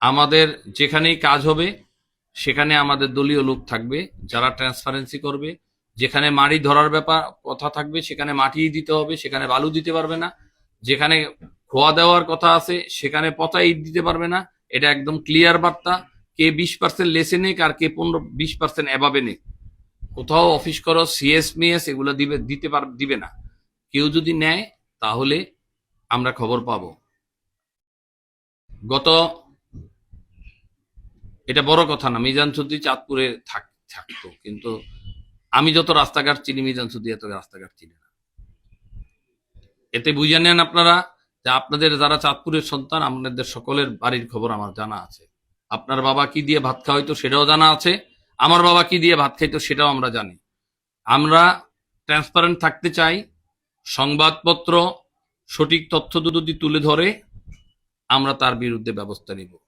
আমাদের যেখানেই কাজ হবে সেখানে আমাদের দলীয় লোক থাকবে যারা ট্রান্সপারেন্সি করবে। যেখানে মাটি ধরার ব্যাপার কথা থাকবে সেখানে মাটি দিতে হবে, সেখানে বালু দিতে পারবে না। যেখানে খোয়া দেওয়ার কথা আছে সেখানে পচা ইট দিতে পারবে না। এটা একদম ক্লিয়ার বার্তা। কে 20% লেসে নেক আর কে 15-20% এভাবে নেক, কোথাও অফিস করো সিএস মিএস এগুলো দিবে না। কেউ যদি নেয় তাহলে আমরা খবর পাবো। গত এটা বড় কথা না, মিজান চৌধুরী চাঁদপুরে থাকতো, কিন্তু আমি যত রাস্তাঘাট চিনি মিজান চৌধুরী এত রাস্তাঘাট চিনি না। এতে বুঝে নেন আপনারা যে আপনাদের যারা চাঁদপুরের সন্তান, আপনাদের সকলের বাড়ির খবর আমার জানা আছে। আপনার বাবা কি দিয়ে ভাত খাওয়াইতো সেটাও জানা আছে, আমার বাবা কি দিয়ে ভাত খাইতো সেটাও আমরা জানি। আমরা ট্রান্সপারেন্ট থাকতে চাই। সংবাদপত্র সঠিক তথ্য যদি তুলে ধরে আমরা তার বিরুদ্ধে ব্যবস্থা নিব।